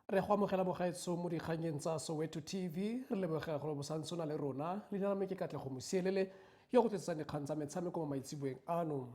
Re go amogela bogaetso mo dikganyeng tsa Soweto TV re lebogela gore bosantsona le rona le diname ke Katlego Mosielele yo go tletsang dikgang tsa metshameko mo maitsiboeng ano.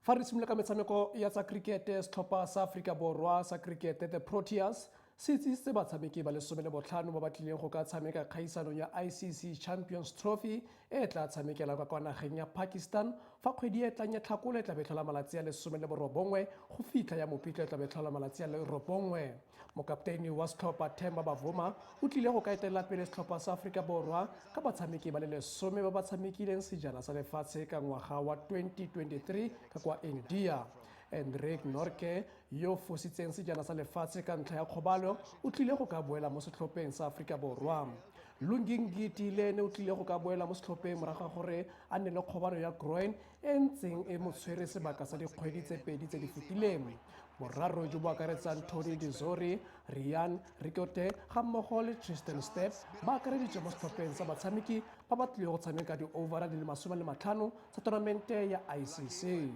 Fa re simolola ka metshameko ya tsa cricket, Setlhopha sa Aforika Borwa sa cricket the Proteas se itsisitse batshameki ba le 15 ba ba tlileng go ka tshameka kgaisano ya ICC Champions Trophy e tla tshamekela kwa nageng ya Pakistan fa kgwedi e tlang ya Tlhakole tla betlhola malatsi a le 19 go fitlha ya Mopitlwe tla betlhola malatsi a le 9. Mokapteini wa Setlhopha Themba Bavuma o tlile go ka etela pele Setlhopha sa Aforika Borwa ka batshameki ba le 10 ba ba tshamekileng sejana sa lefatshe ka ngwaga wa 2023 ka kwa India. Hendrik Norke yo fositseng sejana sa lefatshe ka ntlha ya kgobalo o tlile go ka boela mo setlhopheng sa Aforika Borwa. Lungingiti le ene o tlile go ka boela mo setlhopheng morago ga gore a nne le kgobalo ya groin e ntseng e mo tshwere sebaka sa dikgwedi tse pedi tse di fetileng. Boraro jo bo akaretsang Tony Dizori, Rian Rikote ga mmogo le Tristan Step ba akareditswe mo setlhopheng sa batshameki ba ba tlile go tshameka di-overa di le 15 tsa tournamente ya ICC.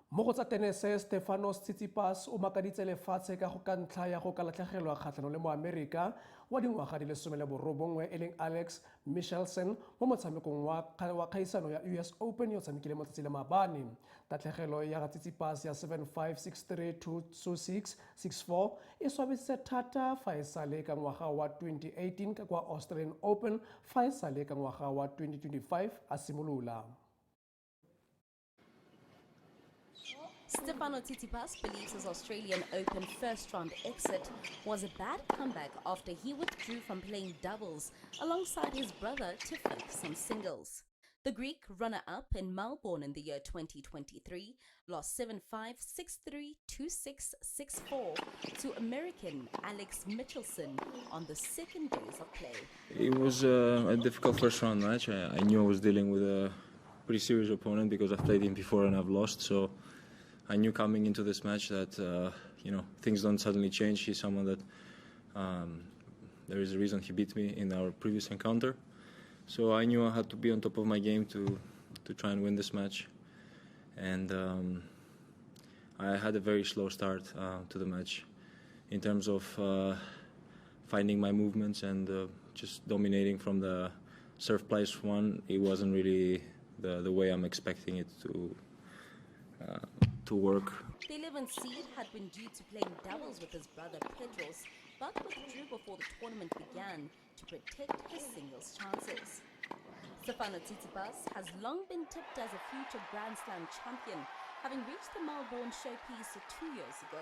Mo go tsa tenese, Stefanos Tsitsipas o makaditse lefatshe ka go ka ntlha ya go ka latlhegelwa kgatlhanong le Moamerika wa dingwaga di le 19 e leng Alex Michelsen mo motshamekong wa kgaisano ya US Open yo tshamekile mo tsatsi le maabane. Tatlhegelo ya Tsitsipas ya 7-5, 6-3, 2-6, 6-4 e swabisitse thata fa e sale ka ngwaga wa 2018 ka kwa Australian Open fa e sale ka ngwaga wa 2025 a simolola. Stefano Tsitsipas believes his Australian Open first-round exit was a bad comeback after he withdrew from playing doubles alongside his brother to focus on singles. The Greek runner-up in Melbourne in the year 2023 lost 7-5, 6-3, 2-6, 6-4 to American Alex Michelsen on the second days of play. It was a difficult first-round match. I knew I was dealing with a pretty serious opponent because I've played him before and I've lost, so I knew coming into this match that things don't suddenly change. He's someone that there is a reason he beat me in our previous encounter. So I knew I had to be on top of my game to try and win this match. And I had a very slow start to the match in terms of finding my movements and just dominating from the serve place one. It wasn't really the way I'm expecting it to work. The 11th seed had been due to playing doubles with his brother Pedros, but withdrew before the tournament began to protect his singles chances. Stefano Tsitsipas has long been tipped as a future Grand Slam champion, having reached the Melbourne showpiece 2 years ago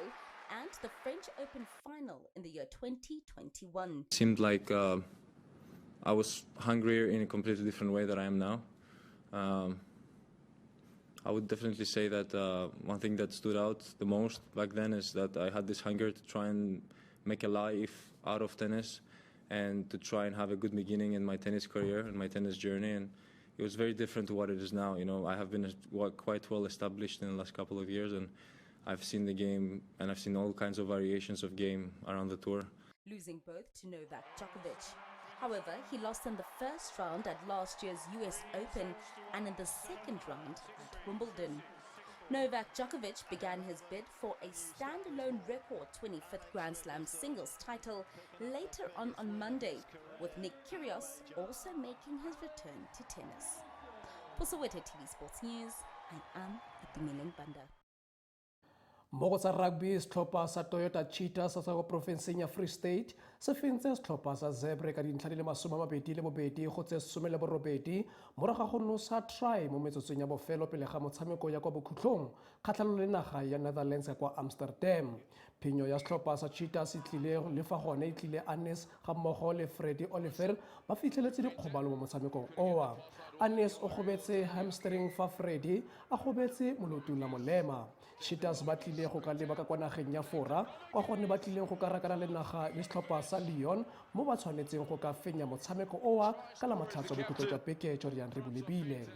and the French Open final in the year 2021. It seemed like I was hungrier in a completely different way than I am now. I would definitely say that one thing that stood out the most back then is that I had this hunger to try and make a life out of tennis and to try and have a good beginning in my tennis career and my tennis journey. And it was very different to what it is now. You know, I have been quite well established in the last couple of years, and I've seen the game and I've seen all kinds of variations of game around the tour. Losing both to Novak Djokovic. However, he lost in the first round at last year's US Open and in the second round at Wimbledon. Novak Djokovic began his bid for a standalone record 25th Grand Slam singles title later on Monday, with Nick Kyrgios also making his return to tennis. For Soweto TV Sports News, I am Itumeleng Banda. Mo go tsa rugby, Setlhopha sa Toyota Cheetahs sa go profenseng ya Free State se fentse Setlhopha sa Zebra ka dintlha di le 22 go tse 18 morago ga go nosa try mo metsotsong ya bofelo pele ga motshameko ya kwa bokhutlhong kgatlhanong le naga ya Netherlands ya kwa Amsterdam. Phenyo ya Setlhopha sa Cheetahs e tlile le fa gone e tlile Anes ga mmogo le Freddie Oliver ba fitlheletse dikgobalo mo motshamekong owa. Anes o gobetse hamstring fa Freddie a gobetse molotong la molema. Cheetahs ba tlile go ka leba ka kwa nageng ya Fora kwa gone ba tlileng go ka rakana le naga le Setlhopha sa Lyon mo ba tshwanetseng go ka fenya motshameko owa ka la matlhatso bokhutlo jwa beke Jorian re bulebile.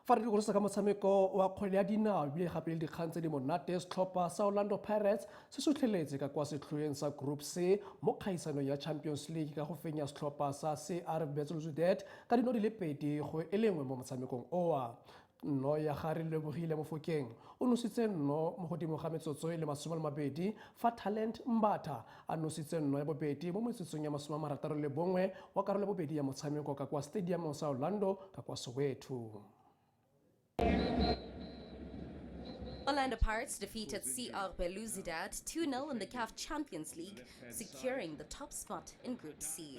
Fa re go ka motshameko wa kgwele ya dinao bile gape le dikgang tse di monate, Setlhopha sa Orlando Pirates se sutlheletse ka kwa setlhoeng sa Group C mo kgaisano ya Champions League ka go fenya Setlhopha sa CR Belouizdad ka dino di le 2 go e lengwe mo motshamekong owa. no ya gare Lebogile Mofokeng o nositse no mo godimo ga metsotso le 20 fa Talent Mbatha a nositse no ya bobedi mo metsotsong ya 61 wa karolo ya bobedi ya motshameko ka kwa stadium sa Orlando ka kwa Soweto. Orlando Pirates defeated CR Belouizdad 2-0 in the CAF Champions League, securing the top spot in Group C.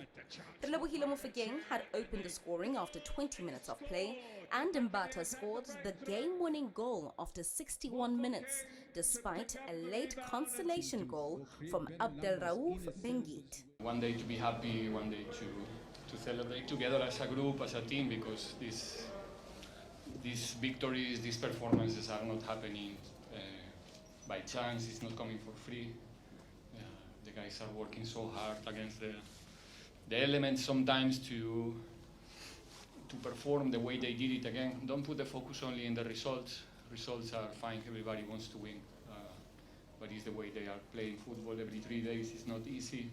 Relebohile Mofokeng had opened the scoring after 20 minutes of play, and Mbatha scored the game-winning goal after 61 minutes, despite a late consolation goal from Abdelraouf Benguit. One day to be happy, one day to celebrate together as a group, as a team, because these victories, these performances are not happening by chance. It's not coming for free. The guys are working so hard against the elements sometimes to perform the way they did it again. Don't put the focus only in the results. Results are fine, everybody wants to win. But it's the way they are playing football every 3 days. It's not easy.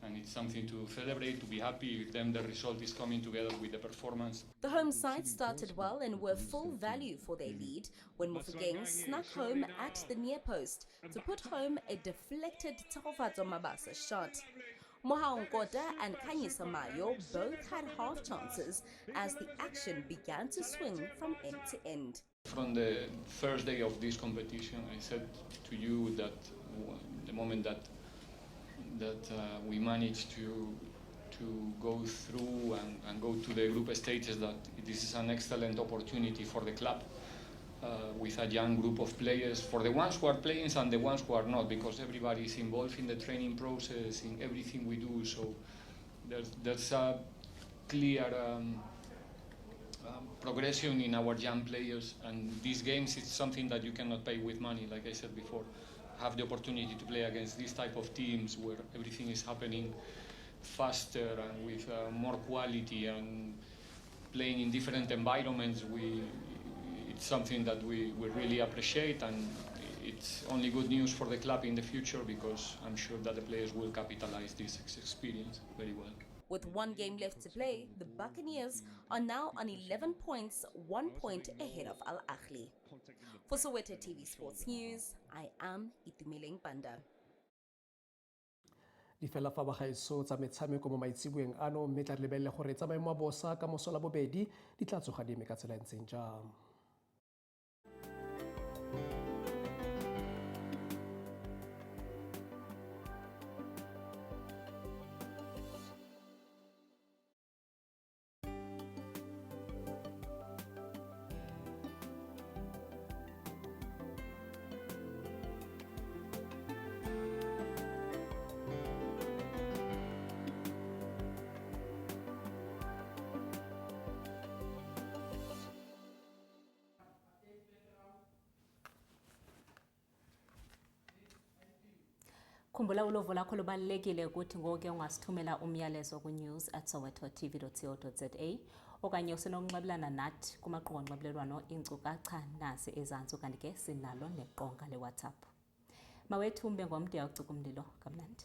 And it's something to celebrate, to be happy with them. The result is coming together with the performance. The home side started well and were full value for their lead when Mofokeng snuck home at the near post to put home a deflected Tshegofatso Mabasa shot. Mohaonkota and Khanyisa Mayo both had half chances as the action began to swing from end to end. From the first day of this competition, I said to you that the moment that we managed to go through and go to the group stages, that this is an excellent opportunity for the club with a young group of players, for the ones who are playing and the ones who are not, because everybody is involved in the training process, in everything we do. So there's a clear progression in our young players, and these games is something that you cannot pay with money, like I said before. Have the opportunity to play against these type of teams where everything is happening faster and with more quality and playing in different environments. It's something that we really appreciate, and it's only good news for the club in the future, because I'm sure that the players will capitalize this experience very well. With one game left to play, the Buccaneers are now on 11 points, 1 point ahead of Al Ahly. For Soweto TV Sports News, I am Itumeleng Banda. Di fela fa bagaetso tsa metshameko mo maitsibueng ano mme tla re lebelele gore tsa maemo a bosa ka mosola bobedi di tla tsoga di eme ka tsela ntseng jang. Khumbula ulovo lakho lubalulekile ukuthi ngoke ungasithumela umyalezo ku news@sowetotv.co.za okanye usenokunxibelana nathi kumaqonga onxibelelwano iinkcukacha nasi ezantsi, kanti ke sinalo neqonga leWhatsApp. Mawethu mbe ngomntu uyawucika umlilo kamnandi.